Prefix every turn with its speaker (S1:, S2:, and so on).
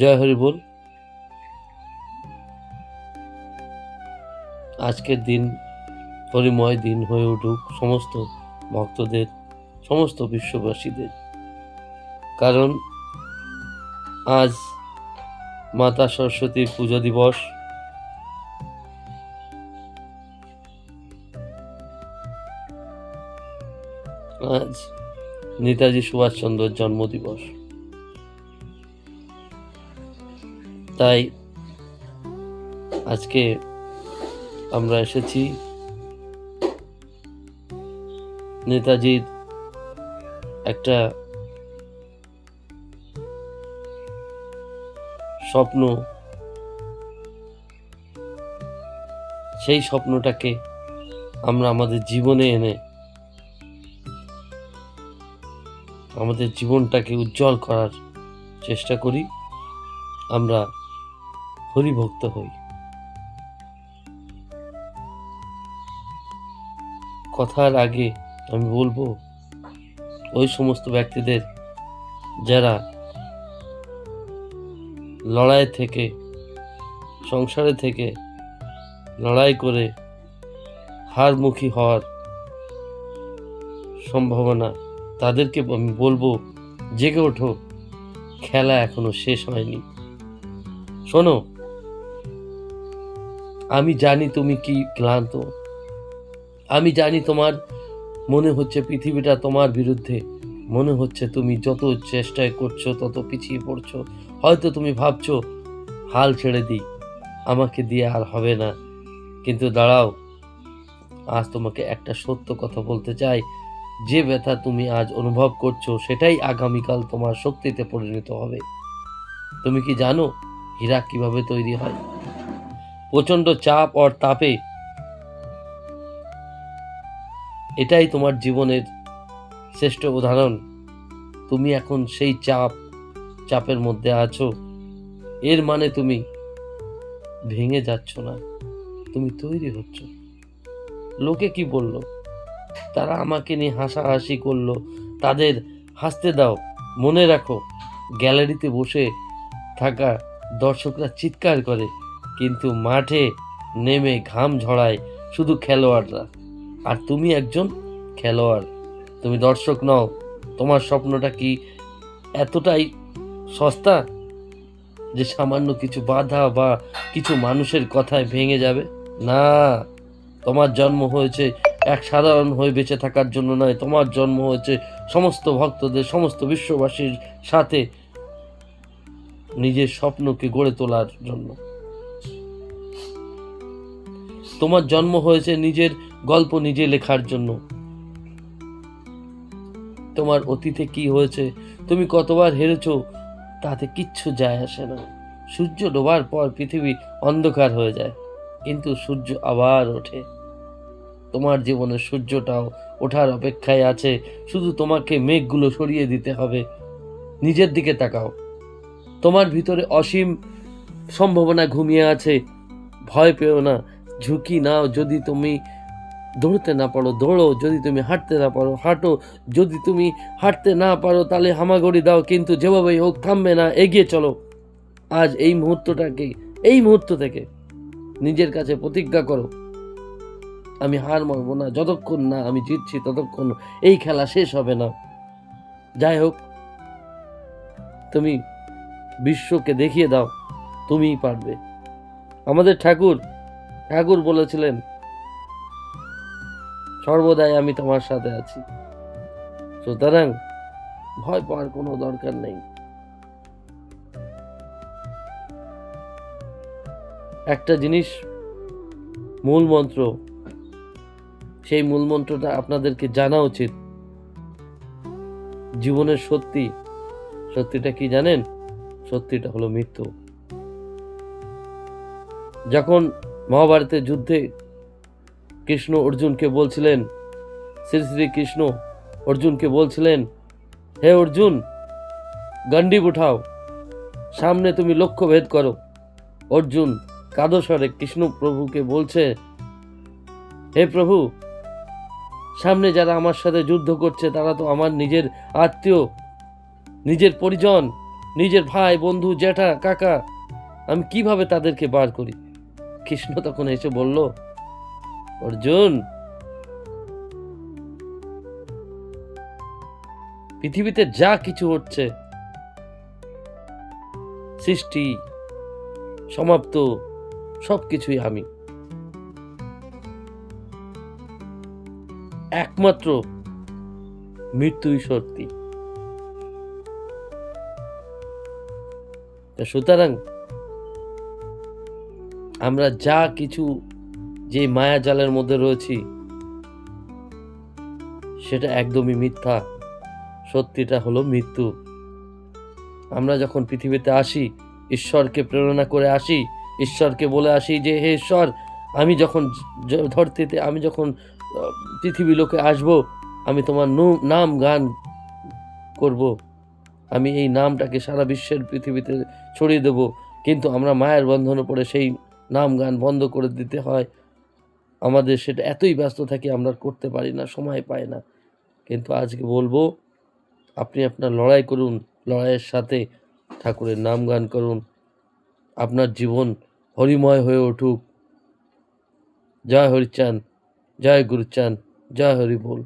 S1: জয় হরি বল। আজকের দিন হরিময় দিন হয়ে উঠুক সমস্ত ভক্তদের, সমস্ত বিশ্ববাসীদের। কারণ আজ মাতা সরস্বতীর পূজা দিবস। আজ নেতাজি সুভাষচন্দ্রের জন্মদিবস। তাই আজকে আমরা এসেছি নেতাজির একটা স্বপ্ন, সেই স্বপ্নটাকে আমরা আমাদের জীবনে এনে আমাদের জীবনটাকে উজ্জ্বল করার চেষ্টা করি। আমরা হরিভক্ত হই। কথার আগে আমি বলবো ওই সমস্ত ব্যক্তিদের যারা লড়াই থেকে, সংসারে থেকে লড়াই করে হারমুখী হওয়ার সম্ভাবনা, তাদেরকে আমি বলবো জেগে ওঠো, খেলা এখনো শেষ হয়নি। শোনো, আমি জানি তুমি কি ক্লান্ত, আমি জানি তোমার মনে হচ্ছে পৃথিবীটা তোমার বিরুদ্ধে, মনে হচ্ছে তুমি যত চেষ্টায় করছো তত পিছিয়ে পড়ছো। হয়তো তুমি ভাবছো হাল ছেড়ে দিই, আমাকে দিয়ে আর হবে না। কিন্তু দাঁড়াও, আজ তোমাকে একটা সত্য কথা বলতে চাই। যে ব্যথা তুমি আজ অনুভব করছো সেটাই আগামীকাল তোমার শক্তিতে পরিণত হবে। তুমি কি জানো হীরা কিভাবে তৈরি হয়? প্রচন্ড চাপ আর তাপে। এটাই তোমার জীবনের শ্রেষ্ঠ উদাহরণ। তুমি এখন সেই চাপের মধ্যে আছো। এর মানে তুমি ভেঙে যাচ্ছ না, তুমি তৈরি হচ্ছ। লোকে কি বলল? তারা আমাকে নিয়ে হাসাহাসি করলো, তাদের হাসতে দাও। মনে রাখো, গ্যালারিতে বসে থাকা দর্শকরা চিৎকার করে, কিন্তু মাঠে নেমে ঘাম ঝরায় শুধু খেলোয়াড়রা। আর তুমি একজন খেলোয়াড়, তুমি দর্শক নও। তোমার স্বপ্নটা কি এতটাই সস্তা যে সামান্য কিছু বাধা বা কিছু মানুষের কথায় ভেঙে যাবে? না, তোমার জন্ম হয়েছে এক সাধারণ হয়ে বেঁচে থাকার জন্য নয়। তোমার জন্ম হয়েছে সমস্ত ভক্তদের, সমস্ত বিশ্ববাসীর সাথে নিজের স্বপ্নকে গড়ে তোলার জন্য। তোমার জন্ম হয়েছে নিজের গল্প নিজে লেখার জন্য। তোমার অতীতে কি হয়েছে, তুমি কতবার হেরেছো, তাতে কিচ্ছু যায় আসে না। সূর্য ডোবার পর পৃথিবী অন্ধকার হয়ে যায়, কিন্তু সূর্য আবার ওঠে। তোমার জীবনের সূর্যটাও ওঠার অপেক্ষায় আছে, শুধু তোমাকে মেঘগুলো সরিয়ে দিতে হবে। নিজের দিকে তাকাও, তোমার ভিতরে অসীম সম্ভাবনা ঘুমিয়ে আছে। ভয় পেও না, ঝুঁকি নাও। যদি তুমি দৌড়তে না পারো দৌড়ো, যদি তুমি হাঁটতে না পারো হাঁটো, যদি তুমি হাঁটতে না পারো তাহলে হামাগুড়ি দাও, কিন্তু যেভাবেই হোক থামবে না, এগিয়ে চলো। আজ এই মুহূর্তটাকে, এই মুহূর্ত থেকে নিজের কাছে প্রতিজ্ঞা করো, আমি হার মানবো না। যতক্ষণ না আমি জিতছি ততক্ষণ এই খেলা শেষ হবে না। যাই হোক, তুমি বিশ্বকে দেখিয়ে দাও তুমিই পারবে। আমাদের ঠাকুর বলেছিলেন, সর্বদাই আমি তোমার সাথে আছি। সুতরাং ভয় পাওয়ার কোনো দরকার নেই। একটা জিনিস মূল মন্ত্র, সেই মূল মন্ত্রটা আপনাদেরকে জানা উচিত। জীবনের সত্যিটা কি জানেন? সত্যিটা হলো মৃত্যু। যখন মহাভারতের যুদ্ধে কৃষ্ণ অর্জুনকে বলছিলেন, শ্রী কৃষ্ণ অর্জুনকে বলছিলেন, হে অর্জুন, গণ্ডি উঠাও, সামনে তুমি লক্ষ্য ভেদ করো। অর্জুন কাদস্বরে কৃষ্ণ প্রভুকে বলছে, হে প্রভু, সামনে যারা আমার সাথে যুদ্ধ করছে তারা তো আমার নিজের আত্মীয়, নিজের পরিজন। নিজের ভাই, বন্ধু, জ্যাঠা, কাকা, আমি কিভাবে তাদেরকে বার করি? কৃষ্ণ তখন এসে বলল, অর্জুন, পৃথিবীতে যা কিছু হচ্ছে, সৃষ্টি, সমাপ্ত, সবকিছুই আমি। একমাত্র মৃত্যুই সত্যি। তা সুতরাং আমরা যা কিছু যে মায়াজালের মধ্যে রয়েছি সেটা একদমই মিথ্যা। সত্যিটা হলো মৃত্যু। আমরা যখন পৃথিবীতে আসি, ঈশ্বরকে প্রেরণা করে আসি, ঈশ্বরকে বলে আসি যে হে ঈশ্বর, আমি যখন ধরতিতে, আমি যখন পৃথিবী লোকে আসব, আমি তোমার নাম গান করব, আমি এই নামটাকে সারা বিশ্বের পৃথিবীতে ছড়িয়ে দেব। কিন্তু আমরা মায়ের বন্ধনে পড়ে সেই নাম গান বন্ধ করে দিতে হয়। আমাদের সেটা এতই ব্যস্ত থাকি, আমরা করতে পারি না, সময় পাই না। কিন্তু আজকে বলবো, আপনি আপনার লড়াই করুন, লড়াইয়ের সাথে ঠাকুরের নাম গান করুন, আপনার জীবন হরিময় হয়ে উঠুক। জয় হরিচাঁদ, জয় গুরুচাঁদ, জয় হরি বল।